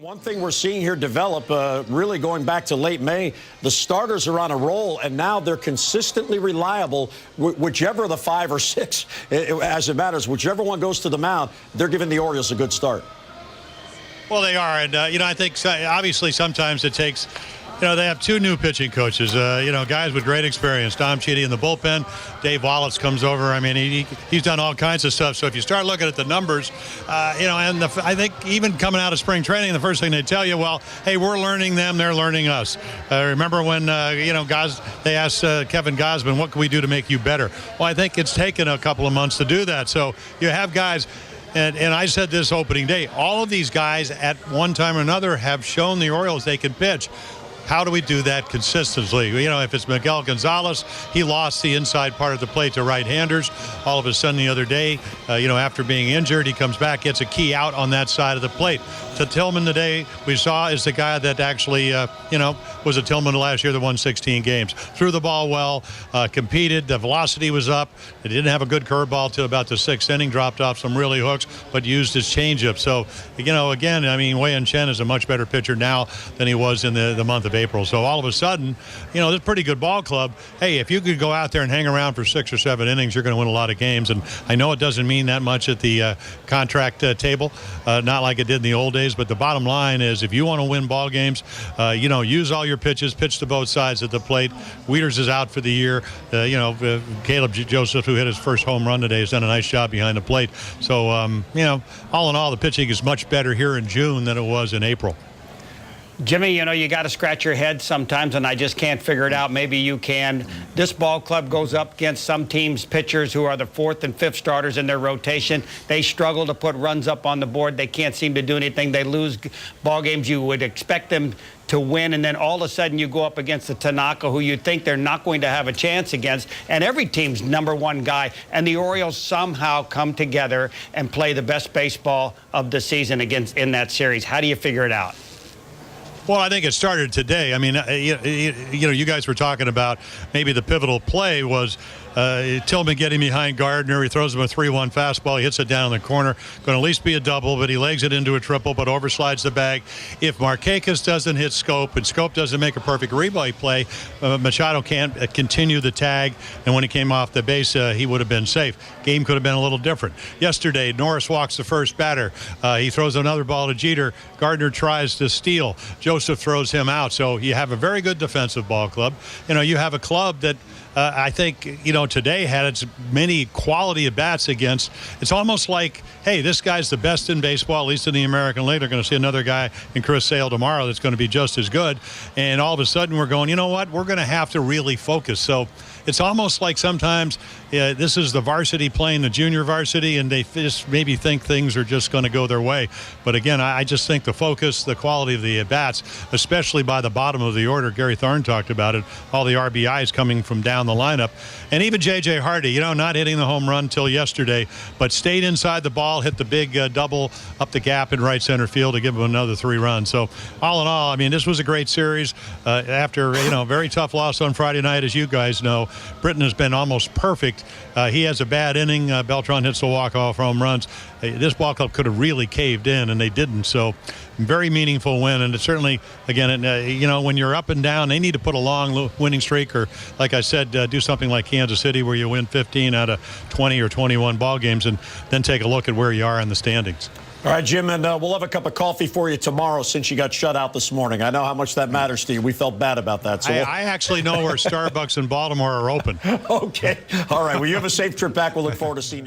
One thing we're seeing here develop, really going back to late May, the starters are on a roll, and now they're consistently reliable. Whichever of the 5 or 6, as it matters, whichever one goes to the mound, they're giving the Orioles a good start. Well, they are, and I think obviously sometimes it takes. They have 2 new pitching coaches, guys with great experience. Tom Cheedy in the bullpen. Dave Wallace comes over. I mean, he's done all kinds of stuff. So if you start looking at the numbers, I think even coming out of spring training, the first thing they tell you, well, hey, we're learning them, they're learning us. Remember when, they asked Kevin Gausman, what can we do to make you better? Well, I think it's taken a couple of months to do that. So you have guys. And I said this opening day, all of these guys at one time or another have shown the Orioles they can pitch. How do we do that consistently? If it's Miguel Gonzalez, he lost the inside part of the plate to right-handers. All of a sudden the other day, after being injured, he comes back, gets a key out on that side of the plate. To Tillman today, we saw is the guy that actually, was a Tillman last year that won 16 games. Threw the ball well, competed, the velocity was up. He didn't have a good curveball till about the 6th inning, dropped off some really hooks, but used his changeup. So, again, Wei-Yin Chen is a much better pitcher now than he was in the month of April. So all of a sudden, this is a pretty good ball club. Hey, if you could go out there and hang around for 6 or 7 innings, you're going to win a lot of games. And I know it doesn't mean that much at the contract table, not like it did in the old days. But the bottom line is, if you want to win ball games, use all your pitches, pitch to both sides of the plate. Wieters is out for the year. Caleb Joseph, who hit his first home run today, has done a nice job behind the plate. So, all in all, the pitching is much better here in June than it was in April. Jimmy, you got to scratch your head sometimes, and I just can't figure it out. Maybe you can. This ball club goes up against some teams' pitchers who are the 4th and 5th starters in their rotation. They struggle to put runs up on the board. They can't seem to do anything. They lose ball games you would expect them to win, and then all of a sudden you go up against the Tanaka, who you think they're not going to have a chance against, and every team's #1 guy, and the Orioles somehow come together and play the best baseball of the season in that series. How do you figure it out? Well, I think it started today. I mean, you guys were talking about maybe the pivotal play was Tillman getting behind Gardner. He throws him a 3-1 fastball. He hits it down in the corner. Going to at least be a double, but he legs it into a triple, but overslides the bag. If Markakis doesn't hit Scope and Scope doesn't make a perfect replay play, Machado can't continue the tag, and when he came off the base, he would have been safe. Game could have been a little different. Yesterday, Norris walks the first batter. He throws another ball to Jeter. Gardner tries to steal. Joseph throws him out. So you have a very good defensive ball club. You have a club that I think, today had its many quality at-bats against. It's almost like, hey, this guy's the best in baseball, at least in the American League. They're going to see another guy in Chris Sale tomorrow that's going to be just as good. And all of a sudden we're going, you know what, we're going to have to really focus. So it's almost like sometimes this is the varsity playing the junior varsity, and they just maybe think things are just going to go their way. But again, I just think the focus, the quality of the at-bats, especially by the bottom of the order, Gary Thorne talked about it, all the RBIs coming from down the lineup. And even J.J. Hardy, not hitting the home run till yesterday, but stayed inside the ball, hit the big double up the gap in right center field to give him another 3 runs. So all in all, I mean, this was a great series. After, a very tough loss on Friday night, as you guys know, Britton has been almost perfect. He has a bad inning. Beltran hits the walk-off home runs. This ball club could have really caved in, and they didn't. So very meaningful win. And it certainly, again, when you're up and down, they need to put a long winning streak, or, like I said, do something like Kansas City where you win 15 out of 20 or 21 ball games, and then take a look at where you are in the standings. All right, Jim, and we'll have a cup of coffee for you tomorrow since you got shut out this morning. I know how much that matters to you. We felt bad about that. So I actually know where Starbucks in Baltimore are open. Okay. All right. Well, you have a safe trip back. We'll look forward to seeing you.